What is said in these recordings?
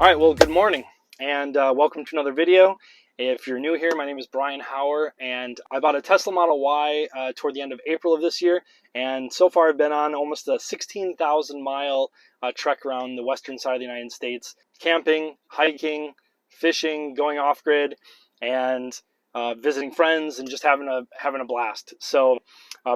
All right, well, good morning and welcome to another video. If you're new here, my name is Bryan Hauer and I bought a Tesla Model Y toward the end of April of this year. And so far I've been on almost a 16,000 mile trek around the western side of the United States, camping, hiking, fishing, going off grid, and visiting friends and just having a blast. So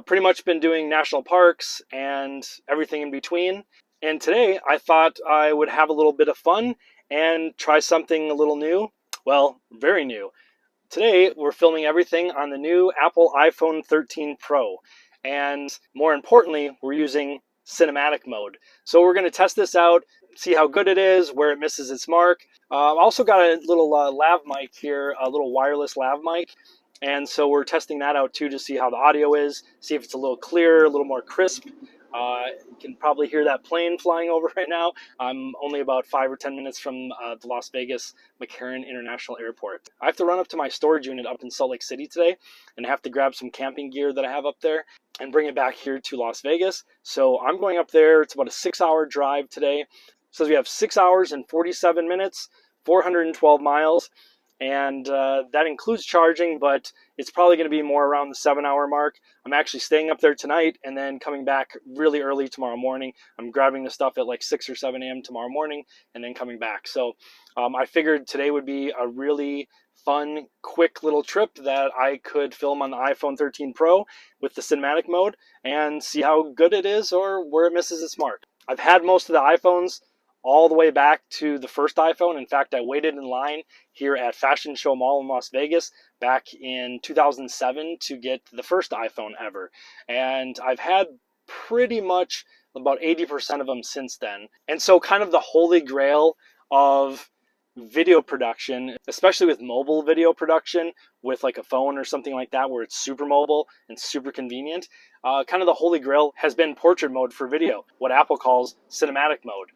pretty much been doing national parks and everything in between. And today I thought I would have a little bit of fun and try something a little new. Well, very new. Today we're filming everything on the new Apple iPhone 13 Pro. And more importantly, we're using cinematic mode. So we're going to test this out, see how good it is, where it misses its mark. I've also got a little lav mic here, a little wireless lav mic. And so we're testing that out too to see how the audio is, see if it's a little clearer, a little more crisp. You can probably hear that plane flying over right now. I'm only about 5 or 10 minutes from the Las Vegas McCarran International Airport. I have to run up to my storage unit up in Salt Lake City today and have to grab some camping gear that I have up there and bring it back here to Las Vegas. So I'm going up there. It's about a 6-hour drive today. So we have 6 hours and 47 minutes, 412 miles. And that includes charging, but it's probably going to be more around the 7-hour mark. I'm actually staying up there tonight and then coming back really early tomorrow morning. I'm grabbing the stuff at like 6 or 7 a.m. tomorrow morning and then coming back. So I figured today would be a really fun, quick little trip that I could film on the iPhone 13 Pro with the cinematic mode and see how good it is or where it misses its mark. I've had most of the iPhones all the way back to the first iPhone. In fact, I waited in line here at Fashion Show Mall in Las Vegas back in 2007 to get the first iPhone ever. And I've had pretty much about 80% of them since then. And so kind of the holy grail of video production, especially with mobile video production with like a phone or something like that where it's super mobile and super convenient, kind of the holy grail has been portrait mode for video, what Apple calls cinematic mode.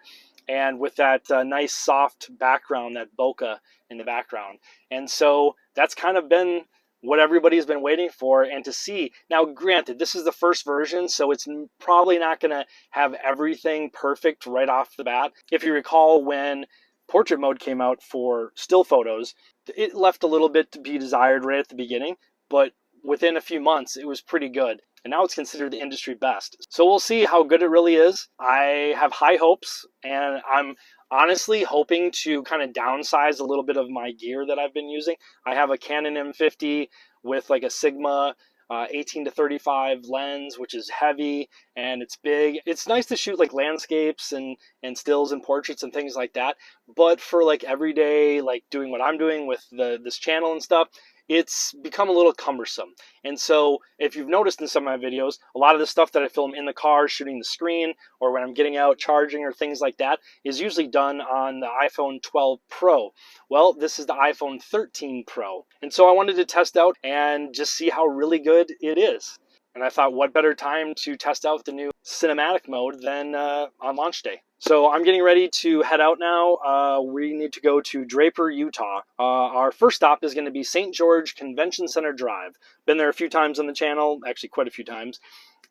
And with that nice soft background, that bokeh in the background. And so that's kind of been what everybody's been waiting for and to see. Now, granted, this is the first version, so it's probably not going to have everything perfect right off the bat. If you recall, when portrait mode came out for still photos, it left a little bit to be desired right at the beginning, but within a few months, it was pretty good. And now it's considered the industry best. So we'll see how good it really is. I have high hopes, and I'm honestly hoping to kind of downsize a little bit of my gear that I've been using. I have a Canon M50 with like a Sigma 18 to 35 lens, which is heavy and it's big. It's nice to shoot like landscapes and stills and portraits and things like that. But for like everyday, like doing what I'm doing with this channel and stuff, it's become a little cumbersome. And so if you've noticed in some of my videos, a lot of the stuff that I film in the car shooting the screen or when I'm getting out charging or things like that is usually done on the iPhone 12 Pro. Well, this is the iPhone 13 Pro. And so I wanted to test out and just see how really good it is. And I thought, what better time to test out the new cinematic mode than on launch day. So I'm getting ready to head out now. We need to go to Draper, Utah. Our first stop is going to be St. George Convention Center Drive. Been there a few times on the channel, actually quite a few times.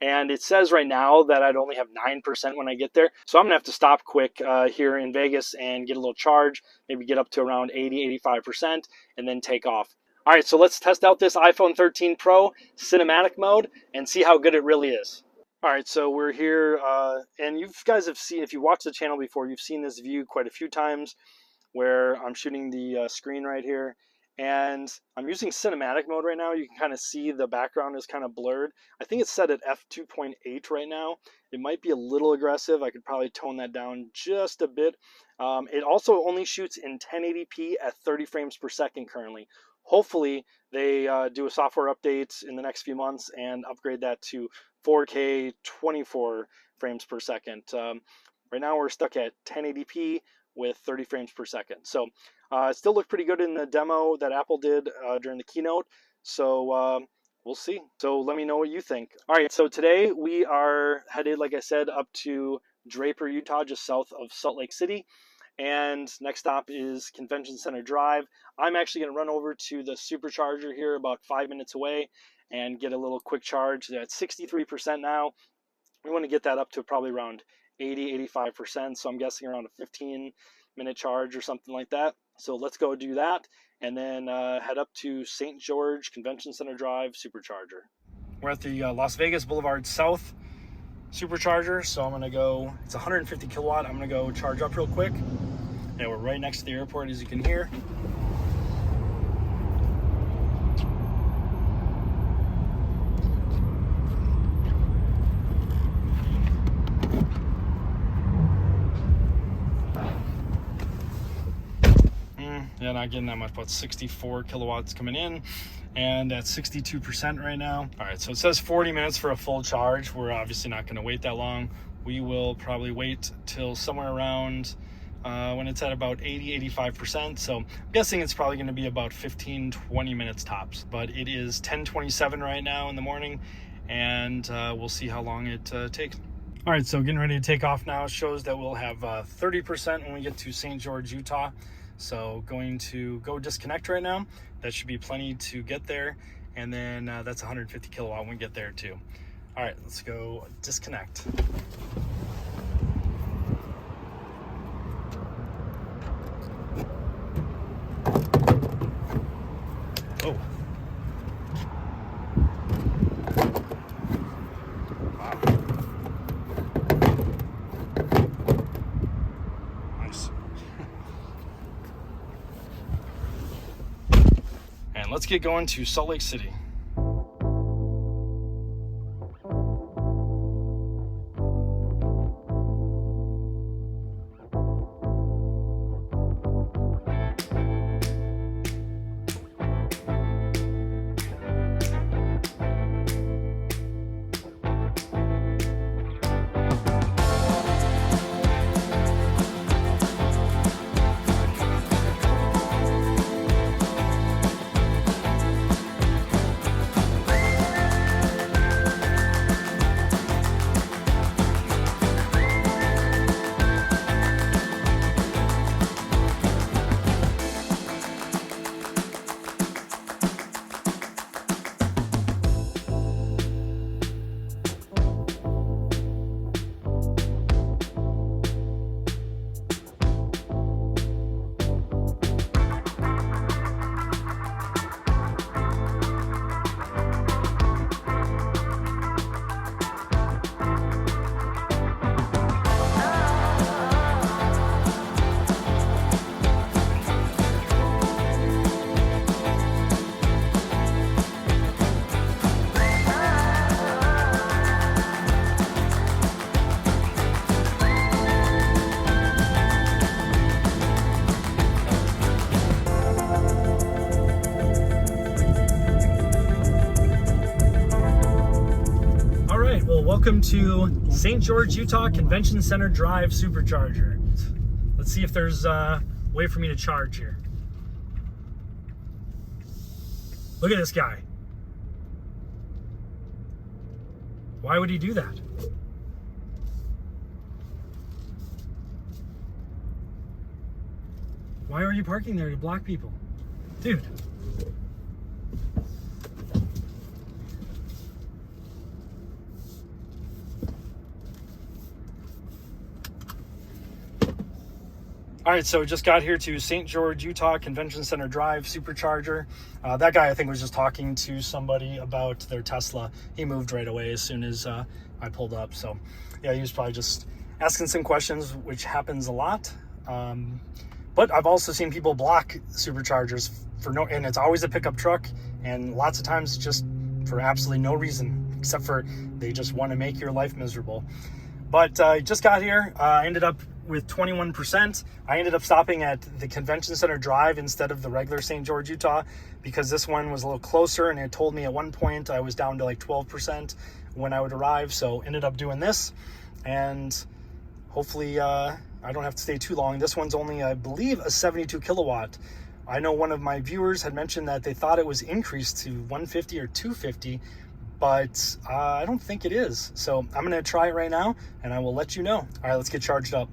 And it says right now that I'd only have 9% when I get there. So I'm going to have to stop quick here in Vegas and get a little charge, maybe get up to around 80, 85%, and then take off. All right, so let's test out this iPhone 13 Pro cinematic mode and see how good it really is. All right, so we're here, and you guys have seen, if you watched the channel before, you've seen this view quite a few times where I'm shooting the screen right here. And I'm using cinematic mode right now. You can kind of see the background is kind of blurred. I think it's set at f2.8 right now. It might be a little aggressive. I could probably tone that down just a bit. It also only shoots in 1080p at 30 frames per second currently. Hopefully they do a software update in the next few months and upgrade that to 4K 24 frames per second. Right now we're stuck at 1080p with 30 frames per second. So it still looked pretty good in the demo that Apple did during the keynote. So we'll see. So let me know what you think. All right, so today we are headed, like I said, up to Draper, Utah, just south of Salt Lake City. And next stop is Convention Center Drive. I'm actually going to run over to the supercharger here about 5 minutes away and get a little quick charge. They're at 63% now. We want to get that up to probably around 80, 85%. So I'm guessing around a 15 minute charge or something like that. So let's go do that, and then head up to St. George Convention Center Drive Supercharger. We're at the Las Vegas Boulevard South Supercharger, so I'm gonna go, it's 150 kilowatt. I'm gonna go charge up real quick. And we're right next to the airport, as you can hear. Yeah, not getting that much, about 64 kilowatts coming in, and at 62% right now. All right, so it says 40 minutes for a full charge. We're obviously not gonna wait that long. We will probably wait till somewhere around when it's at about 80-85%. So I'm guessing it's probably gonna be about 15-20 minutes tops, but it is 10:27 right now in the morning, and we'll see how long it takes. All right, so getting ready to take off now. Shows that we'll have 30% when we get to St. George, Utah. So going to go disconnect right now. That should be plenty to get there. And then that's 150 kilowatt when we get there too. All right, let's go disconnect. Oh. Let's get going to Salt Lake City. Welcome to St. George, Utah Convention Center Drive Supercharger. Let's see if there's a way for me to charge here. Look at this guy. Why would he do that? Why are you parking there to block people? Dude. All right, so just got here to St. George, Utah Convention Center Drive Supercharger. That guy, I think, was just talking to somebody about their Tesla. He moved right away as soon as I pulled up. So yeah, he was probably just asking some questions, which happens a lot. But I've also seen people block superchargers for no, and it's always a pickup truck, and lots of times just for absolutely no reason, except for they just want to make your life miserable. But just got here. I ended up with 21%. I ended up stopping at the Convention Center Drive instead of the regular St. George, Utah, because this one was a little closer, and it told me at one point I was down to like 12% when I would arrive. So ended up doing this, and hopefully I don't have to stay too long. This one's only, I believe, a 72 kilowatt. I know one of my viewers had mentioned that they thought it was increased to 150 or 250, but I don't think it is. So I'm gonna try it right now, and I will let you know. All right, let's get charged up.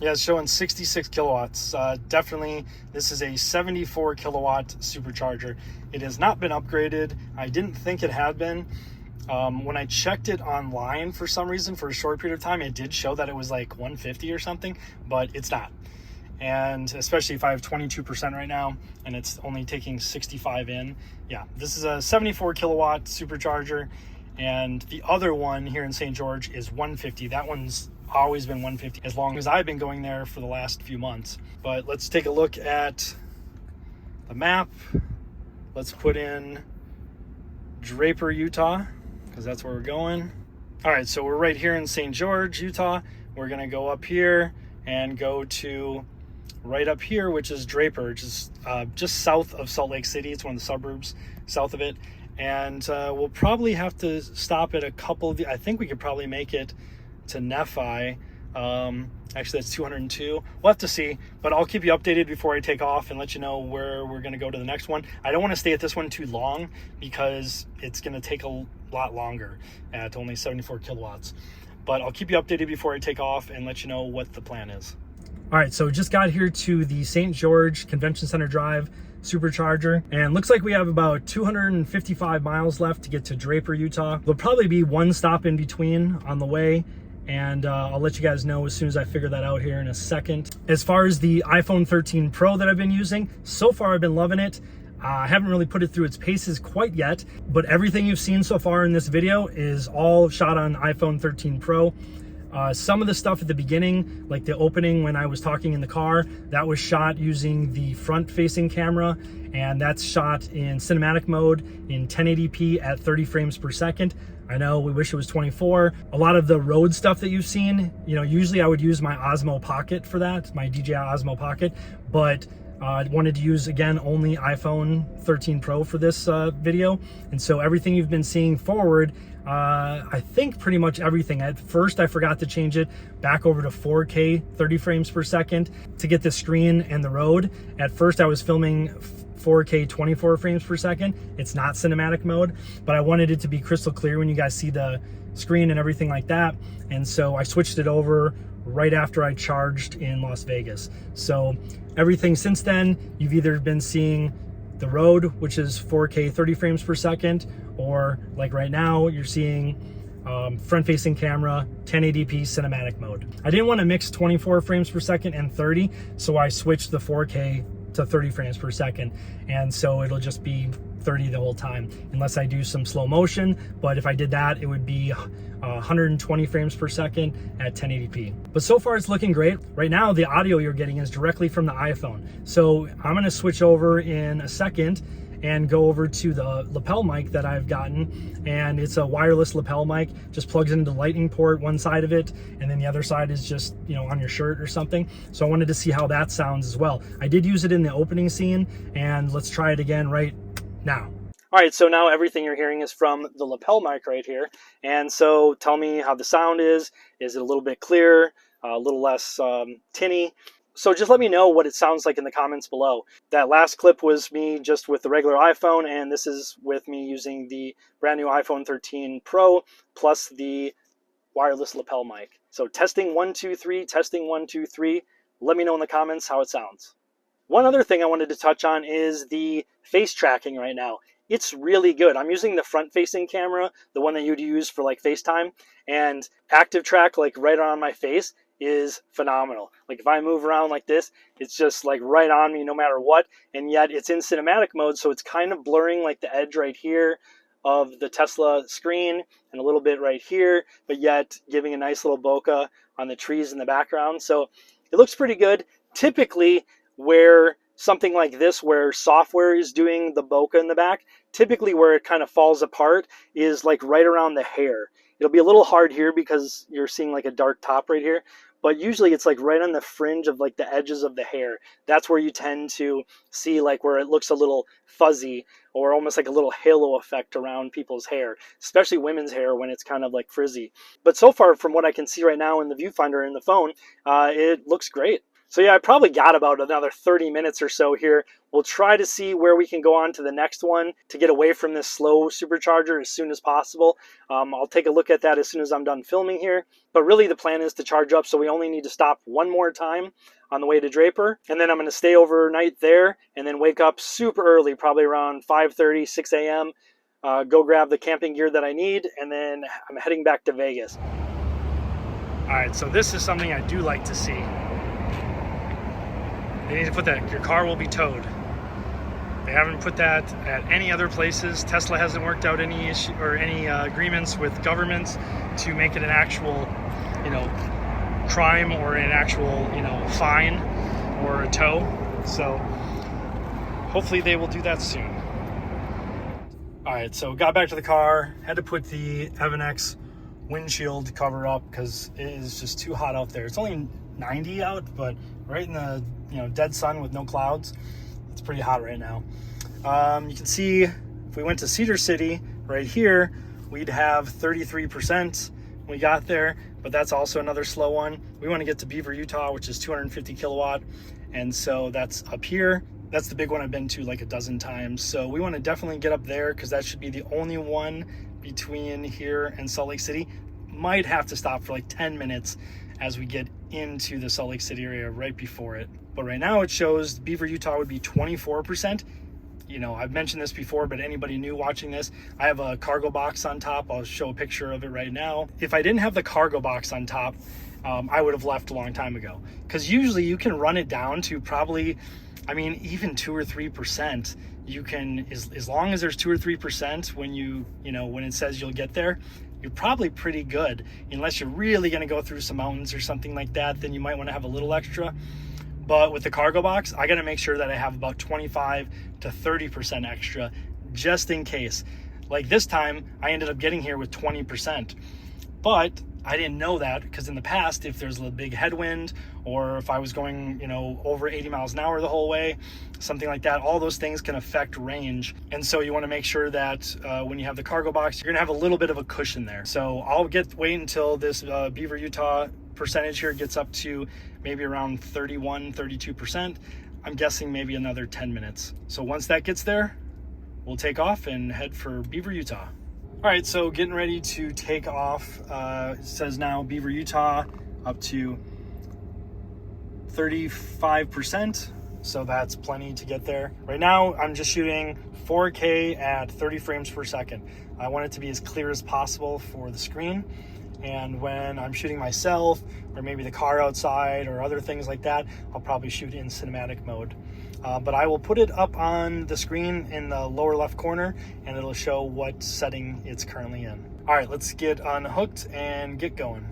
Yeah, it's showing 66 kilowatts. Definitely, this is a 74 kilowatt supercharger. It has not been upgraded. I didn't think it had been. When I checked it online for some reason for a short period of time, it did show that it was like 150 or something, but it's not. And especially if I have 22% right now and it's only taking 65 in. Yeah, this is a 74 kilowatt supercharger. And the other one here in St. George is 150. That one's always been 150 as long as I've been going there for the last few months. But let's take a look at the map. Let's put in Draper, Utah, because that's where we're going. All right, so we're right here in St. George, Utah. We're gonna go up here and go to right up here, which is Draper, which is just south of Salt Lake City. It's one of the suburbs south of it. And we'll probably have to stop at a couple of I think we could probably make it to Nephi. Actually, that's 202. We'll have to see, but I'll keep you updated before I take off and let you know where we're going to go to the next one. I don't want to stay at this one too long because it's going to take a lot longer at only 74 kilowatts. But I'll keep you updated before I take off and let you know what the plan is. All right, so just got here to the St. George Convention Center Drive supercharger, and looks like we have about 255 miles left to get to Draper, Utah. There'll probably be one stop in between on the way, and I'll let you guys know as soon as I figure that out here in a second. As far as the iPhone 13 Pro that I've been using, so far I've been loving it. I haven't really put it through its paces quite yet, but everything you've seen so far in this video is all shot on iPhone 13 Pro. Some of the stuff at the beginning, like the opening when I was talking in the car, that was shot using the front-facing camera, and that's shot in cinematic mode in 1080p at 30 frames per second. I know we wish it was 24. A lot of the road stuff that you've seen, you know, usually I would use my Osmo Pocket for that, my DJI Osmo Pocket, but I wanted to use, again, only iPhone 13 Pro for this video. And so everything you've been seeing forward, I think pretty much everything. At first, I forgot to change it back over to 4K 30 frames per second to get the screen and the road. At first, I was filming 4K 24 frames per second. It's not cinematic mode, but I wanted it to be crystal clear when you guys see the screen and everything like that. And so I switched it over right after I charged in Las Vegas. So everything since then, you've either been seeing the road, which is 4K 30 frames per second, or like right now, you're seeing front-facing camera, 1080p cinematic mode. I didn't want to mix 24 frames per second and 30, so I switched the 4K to 30 frames per second, and so it'll just be 30 the whole time, unless I do some slow motion. But if I did that, it would be 120 frames per second at 1080p. But so far it's looking great. Right now, the audio you're getting is directly from the iPhone. So I'm gonna switch over in a second and go over to the lapel mic that I've gotten, and it's a wireless lapel mic, just plugs into the lightning port, one side of it, and then the other side is just, you know, on your shirt or something. So I wanted to see how that sounds as well. I did use it in the opening scene, and let's try it again right now. All right, so now everything you're hearing is from the lapel mic right here. And so tell me how the sound is. Is it a little bit clearer, a little less tinny? So just let me know what it sounds like in the comments below. That last clip was me just with the regular iPhone, and this is with me using the brand new iPhone 13 Pro plus the wireless lapel mic. So testing 1, 2, 3, testing 1, 2, 3. Let me know in the comments how it sounds. One other thing I wanted to touch on is the face tracking right now. It's really good. I'm using the front-facing camera, the one that you'd use for like FaceTime, and active track like right on my face is phenomenal. Like if I move around like this, it's just like right on me no matter what, and yet it's in cinematic mode, so it's kind of blurring like the edge right here of the Tesla screen and a little bit right here, but yet giving a nice little bokeh on the trees in the background. So it looks pretty good. Typically, where something like this, where software is doing the bokeh in the back, typically where it kind of falls apart is like right around the hair. It'll be a little hard here because you're seeing like a dark top right here, but usually it's like right on the fringe of like the edges of the hair. That's where you tend to see like where it looks a little fuzzy or almost like a little halo effect around people's hair, especially women's hair when it's kind of like frizzy. But so far from what I can see right now in the viewfinder in the phone, it looks great. So yeah, I probably got about another 30 minutes or so here. We'll try to see where we can go on to the next one to get away from this slow supercharger as soon as possible. I'll take a look at that as soon as I'm done filming here. But really the plan is to charge up, so we only need to stop one more time on the way to Draper. And then I'm going to stay overnight there and then wake up super early, probably around 5:30, 6 a.m. Go grab the camping gear that I need, and then I'm heading back to Vegas. All right, so this is something I do like to see. They need to put that, your car will be towed. They haven't put that at any other places. Tesla hasn't worked out any issue or any agreements with governments to make it an actual, crime or an actual, fine or a tow. So hopefully they will do that soon. All right, so got back to the car, had to put the Evan X windshield cover up because it is just too hot out there. It's only 90 out, but right in the dead sun with no clouds, it's pretty hot right now. You can see if we went to Cedar City right here, we'd have 33% when we got there, but that's also another slow one. We want to get to Beaver, Utah, which is 250 kilowatt, and so that's up here. That's the big one I've been to like a dozen times. So we want to definitely get up there because that should be the only one between here and Salt Lake City. Might have to stop for like 10 minutes as we get into the Salt Lake City area right before it. But right now it shows Beaver, Utah would be 24%. I've mentioned this before, but anybody new watching this, I have a cargo box on top. I'll show a picture of it right now. If I didn't have the cargo box on top, I would have left a long time ago. Because usually you can run it down to probably, even 2 or 3%. You can, as long as there's 2 or 3% when it says you'll get there, you're probably pretty good. Unless you're really going to go through some mountains or something like that, then you might want to have a little extra. But with the cargo box, I got to make sure that I have about 25 to 30% extra just in case. Like this time, I ended up getting here with 20%. But I didn't know that because in the past, if there's a big headwind or if I was going, over 80 miles an hour the whole way, something like that, all those things can affect range. And so you want to make sure that when you have the cargo box, you're going to have a little bit of a cushion there. So I'll wait until this Beaver, Utah percentage here gets up to maybe around 31, 32%. I'm guessing maybe another 10 minutes. So once that gets there, we'll take off and head for Beaver, Utah. All right, so getting ready to take off. It says now Beaver, Utah, up to 35%. So that's plenty to get there. Right now, I'm just shooting 4K at 30 frames per second. I want it to be as clear as possible for the screen. And when I'm shooting myself, or maybe the car outside, or other things like that, I'll probably shoot in cinematic mode. But I will put it up on the screen in the lower left corner, and it'll show what setting it's currently in. All right, let's get unhooked and get going.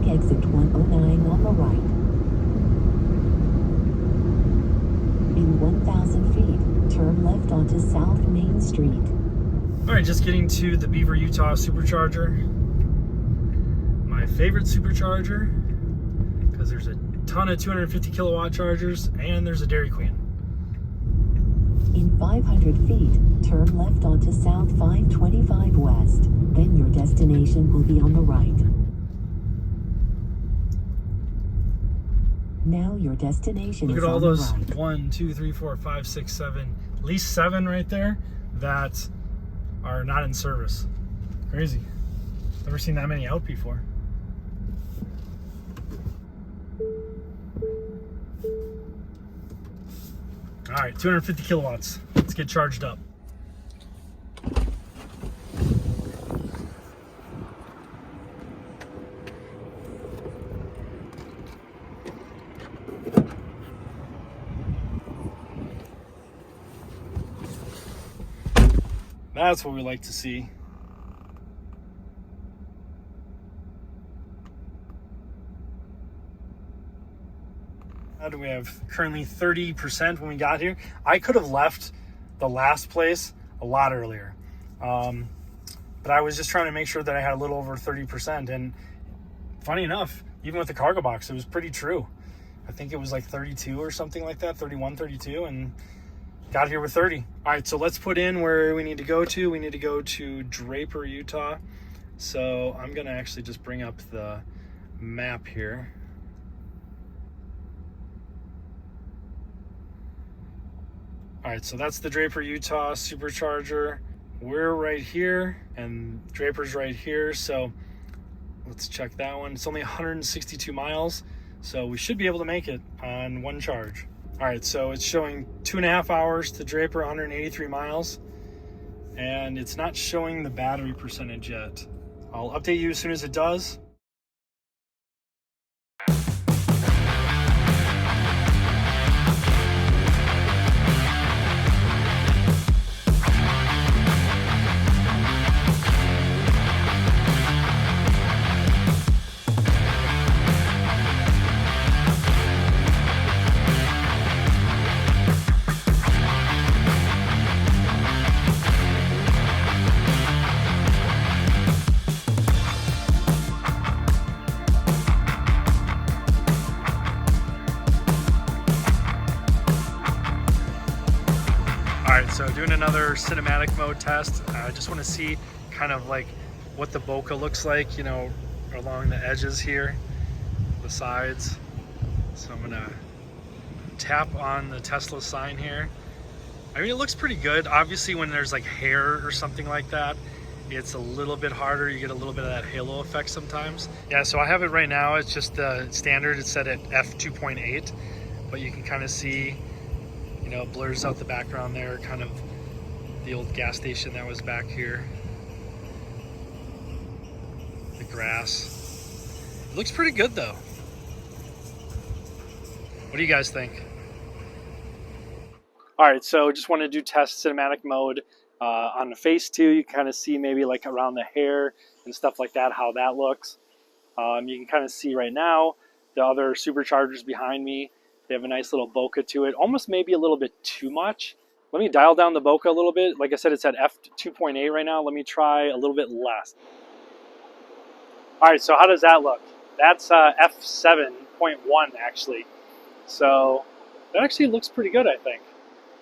Exit 109 on the right. In 1,000 feet, turn left onto South Main Street. All right, just getting to the Beaver, Utah supercharger. My favorite supercharger, because there's a ton of 250 kilowatt chargers, and there's a Dairy Queen. In 500 feet, turn left onto South 525 West. Then your destination will be on the right. Now your destination is on the right. Look at all those 1, 2, 3, 4, 5, 6, 7, at least 7 right there that are not in service. Crazy. Never seen that many out before. All right, 250 kilowatts. Let's get charged up. That's what we like to see. We have currently 30% when we got here. I could have left the last place a lot earlier. But I was just trying to make sure that I had a little over 30%. And funny enough, even with the cargo box, it was pretty true. I think it was like 32 or something like that, 31, 32, and got here with 30. All right, so let's put in where we need to go to. We need to go to Draper, Utah. So I'm gonna actually just bring up the map here. All right, so that's the Draper, Utah supercharger. We're right here and Draper's right here. So let's check that one. It's only 162 miles. So we should be able to make it on one charge. All right, so it's showing 2.5 hours to Draper, 183 miles. And it's not showing the battery percentage yet. I'll update you as soon as it does. All right, so doing another cinematic mode test. I just want to see kind of like what the bokeh looks like, you know, along the edges here, the sides. So I'm gonna tap on the Tesla sign here. I mean, it looks pretty good. Obviously, when there's like hair or something like that, it's a little bit harder. You get a little bit of that halo effect sometimes. Yeah, so I have it right now. It's just the standard. It's set at f2.8, but you can kind of see, you know, it blurs out the background there, kind of the old gas station that was back here. The grass. It looks pretty good though. What do you guys think? All right, so just want to do test cinematic mode on the face too. You can kind of see maybe like around the hair and stuff like that, how that looks. You can kind of see right now the other superchargers behind me. They have a nice little bokeh to it, almost maybe a little bit too much. Let me dial down the bokeh a little bit. Like I said, it's at f2.8 right now. Let me try a little bit less. All right, so how does that look? That's f7.1 actually. So that actually looks pretty good, I think.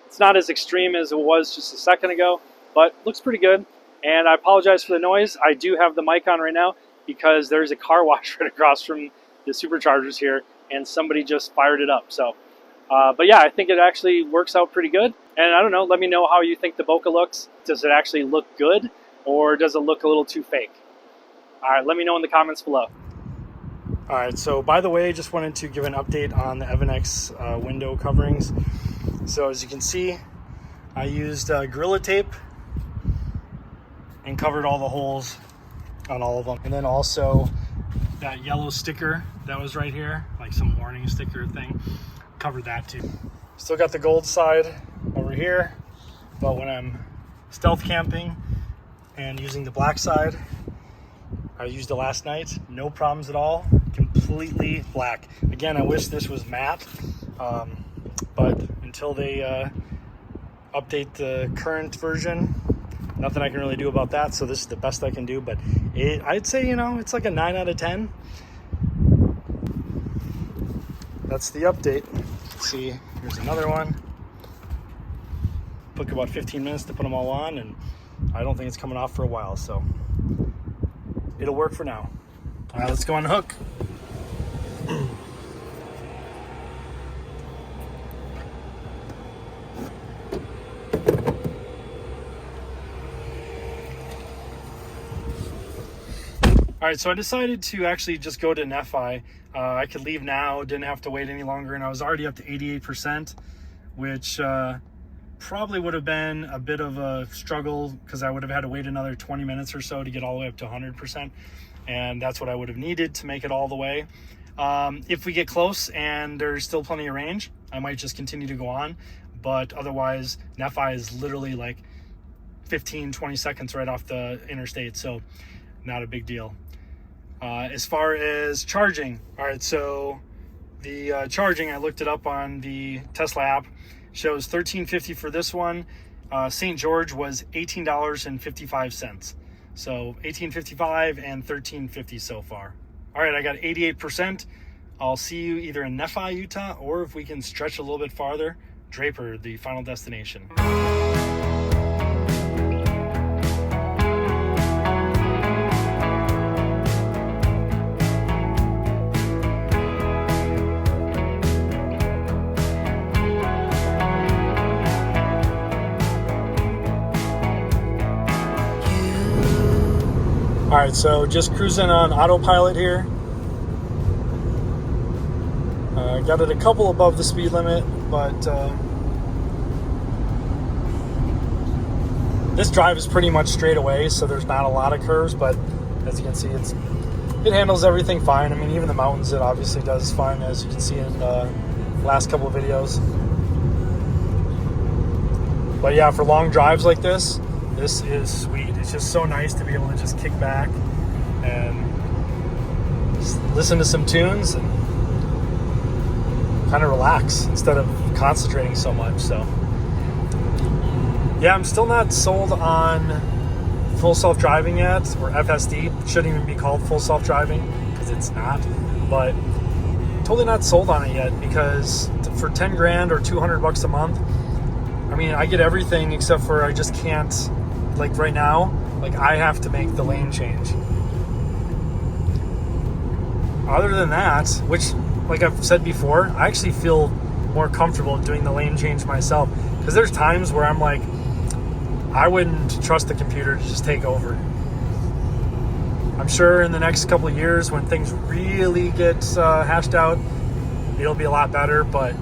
It's not as extreme as it was just a second ago, but looks pretty good. And I apologize for the noise. I do have the mic on right now because there's a car wash right across from the superchargers here, and somebody just fired it up. So, but yeah, I think it actually works out pretty good. And I don't know, let me know how you think the bokeh looks. Does it actually look good, or does it look a little too fake? All right, let me know in the comments below. All right, so by the way, just wanted to give an update on the EvanX window coverings. So as you can see, I used Gorilla Tape and covered all the holes on all of them. And then also that yellow sticker that was right here, like some warning sticker thing, covered that too. Still got the gold side over here, but when I'm stealth camping and using the black side, I used it last night, no problems at all, completely black. Again, I wish this was matte, but until they update the current version, nothing I can really do about that. So this is the best I can do, but I'd say, you know, it's like a 9 out of 10. That's the update. Let's see, here's another one. Took about 15 minutes to put them all on, and I don't think it's coming off for a while, so it'll work for now. All right, let's go on the hook. All right, so I decided to actually just go to Nephi. I could leave now, didn't have to wait any longer, and I was already up to 88%, which probably would have been a bit of a struggle because I would have had to wait another 20 minutes or so to get all the way up to 100%, and that's what I would have needed to make it all the way. If we get close and there's still plenty of range, I might just continue to go on, but otherwise, Nephi is literally like 15-20 seconds right off the interstate, so not a big deal. As far as charging, all right, so the charging, I looked it up on the Tesla app, shows $13.50 for this one. St. George was $18.55. So $18.55 and $13.50 so far. All right, I got 88%. I'll see you either in Nephi, Utah, or if we can stretch a little bit farther, Draper, the final destination. All right, so just cruising on autopilot here. Got it a couple above the speed limit, but this drive is pretty much straight away, so there's not a lot of curves, but as you can see, it handles everything fine. I mean, even the mountains, it obviously does fine, as you can see in the last couple of videos. But yeah, for long drives like this is sweet. It's just so nice to be able to just kick back and just listen to some tunes and kind of relax instead of concentrating so much. So yeah, I'm still not sold on full self-driving yet, or FSD. It shouldn't even be called full self-driving because it's not, but totally not sold on it yet, because for 10 grand or 200 bucks a month, I mean, I get everything except for I just can't, like right now, like I have to make the lane change. Other than that, which, like I've said before, I actually feel more comfortable doing the lane change myself, because there's times where I'm like, I wouldn't trust the computer to just take over. I'm sure in the next couple of years, when things really get hashed out, it'll be a lot better, but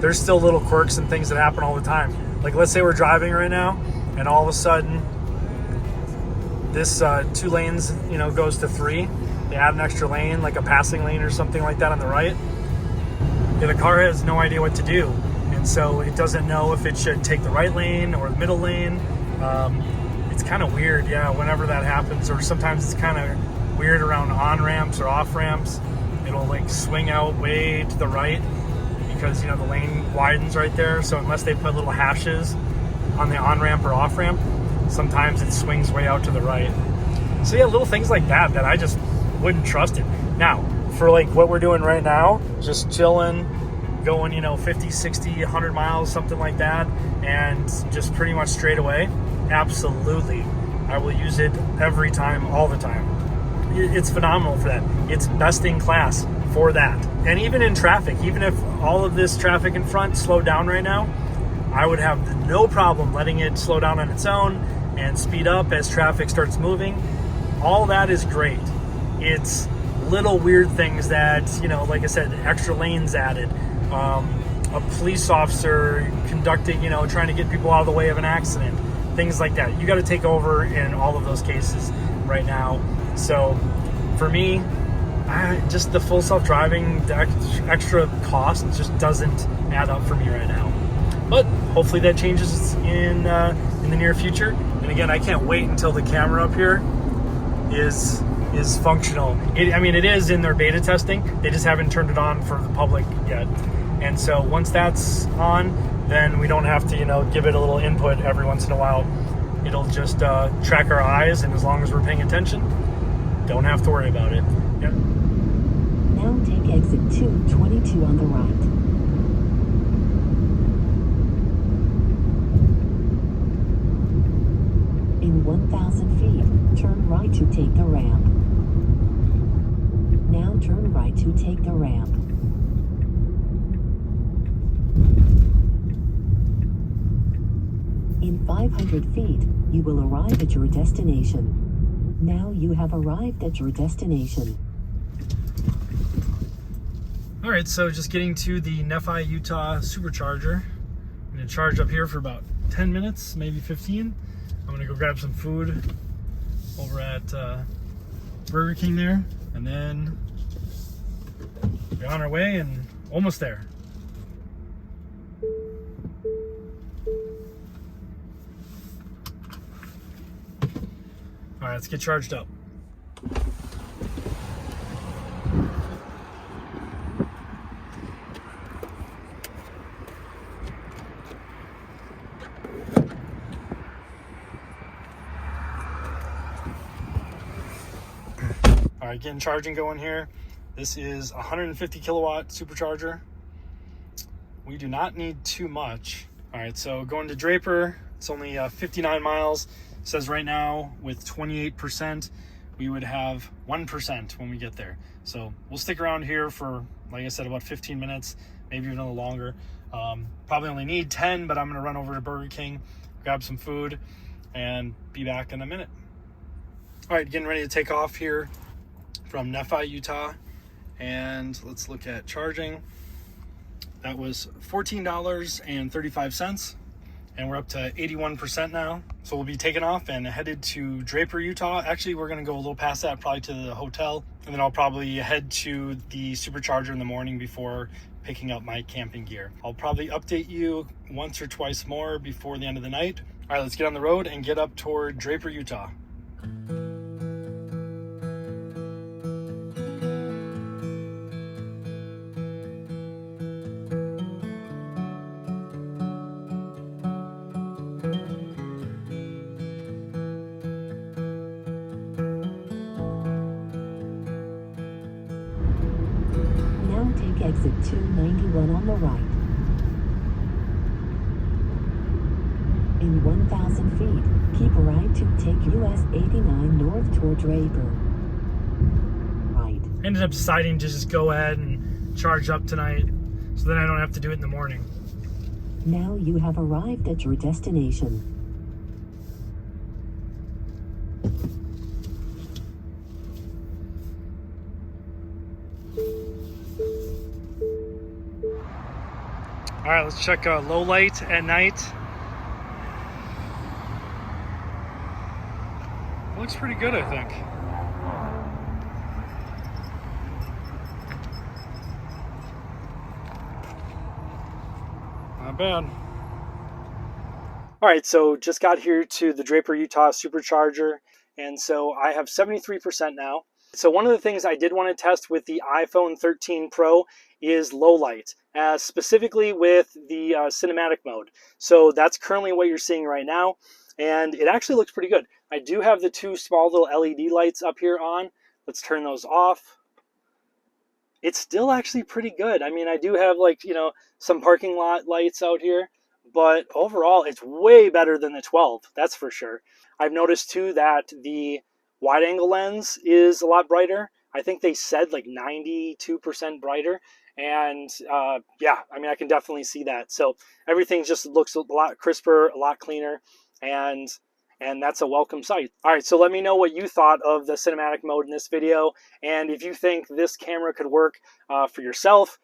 there's still little quirks and things that happen all the time. Like, let's say we're driving right now, and all of a sudden, this 2 lanes, goes to 3. They add an extra lane, like a passing lane or something like that on the right. Yeah, the car has no idea what to do, and so it doesn't know if it should take the right lane or the middle lane. It's kind of weird, yeah, whenever that happens. Or sometimes it's kind of weird around on-ramps or off-ramps. It'll like swing out way to the right because, the lane widens right there. So unless they put little hashes on the on-ramp or off-ramp, sometimes it swings way out to the right. So yeah, little things like that I just wouldn't trust it. Now, for like what we're doing right now, just chilling, going, 50, 60, 100 miles, something like that, and just pretty much straight away, absolutely. I will use it every time, all the time. It's phenomenal for that. It's best in class for that. And even in traffic, even if all of this traffic in front slowed down right now, I would have no problem letting it slow down on its own and speed up as traffic starts moving. All that is great. It's little weird things that, like I said, extra lanes added, a police officer conducting, trying to get people out of the way of an accident, things like that. You got to take over in all of those cases right now. So for me, just the full self-driving, the extra cost just doesn't add up for me right now. But hopefully that changes in the near future. And again, I can't wait until the camera up here is functional. It is in their beta testing. They just haven't turned it on for the public yet. And so once that's on, then we don't have to, give it a little input every once in a while. It'll just track our eyes, and as long as we're paying attention, don't have to worry about it. Yep. Now take exit 222 on the right. In 1,000 feet, turn right to take the ramp. Now turn right to take the ramp. In 500 feet, you will arrive at your destination. Now you have arrived at your destination. All right, so just getting to the Nephi, Utah supercharger. I'm going to charge up here for about 10 minutes, maybe 15. I'm going to go grab some food over at Burger King there, and then we're on our way and almost there. All right, let's get charged up. All right, getting charging going here. This is 150 kilowatt supercharger. We do not need too much. All right, so going to Draper, it's only 59 miles. It says right now with 28%, we would have 1% when we get there. So we'll stick around here for, like I said, about 15 minutes, maybe even a little longer. Probably only need 10, but I'm gonna run over to Burger King, grab some food, and be back in a minute. All right, getting ready to take off here from Nephi, Utah. And let's look at charging. That was $14.35, and we're up to 81% now. So we'll be taking off and headed to Draper, Utah. Actually, we're gonna go a little past that, probably to the hotel, and then I'll probably head to the supercharger in the morning before picking up my camping gear. I'll probably update you once or twice more before the end of the night. All right, let's get on the road and get up toward Draper, Utah. Now take exit 291 on the right. In 1,000 feet, keep a right to take US 89 north toward Draper. Right. Ended up deciding to just go ahead and charge up tonight, so then I don't have to do it in the morning. Now you have arrived at your destination. All right, let's check low light at night. Looks pretty good, I think. Not bad. All right, so just got here to the Draper, Utah supercharger, and so I have 73% now. So one of the things I did want to test with the iPhone 13 Pro is low light, specifically with the cinematic mode. So that's currently what you're seeing right now, and it actually looks pretty good. I do have the two small little LED lights up here on. Let's turn those off. It's still actually pretty good. I mean, I do have, like, you know, some parking lot lights out here, but overall it's way better than the 12, that's for sure. I've noticed too that the wide angle lens is a lot brighter. I think they said like 92% brighter, and yeah, I mean, I can definitely see that. So everything just looks a lot crisper, a lot cleaner, and that's a welcome sight. All right, so let me know what you thought of the cinematic mode in this video, and if you think this camera could work for yourself,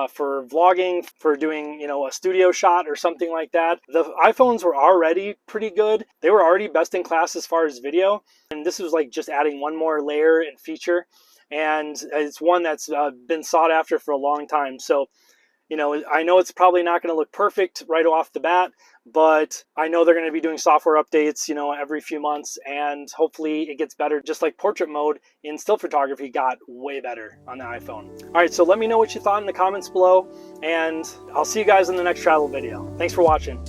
for vlogging, for doing, you know, a studio shot or something like that. The iPhones were already pretty good. They were already best in class as far as video, and this was like just adding one more layer and feature, and it's one that's been sought after for a long time. So, you know, I know it's probably not going to look perfect right off the bat, but I know they're going to be doing software updates, you know, every few months, and hopefully it gets better, just like portrait mode in still photography got way better on the iPhone. All right, so let me know what you thought in the comments below, and I'll see you guys in the next travel video. Thanks for watching.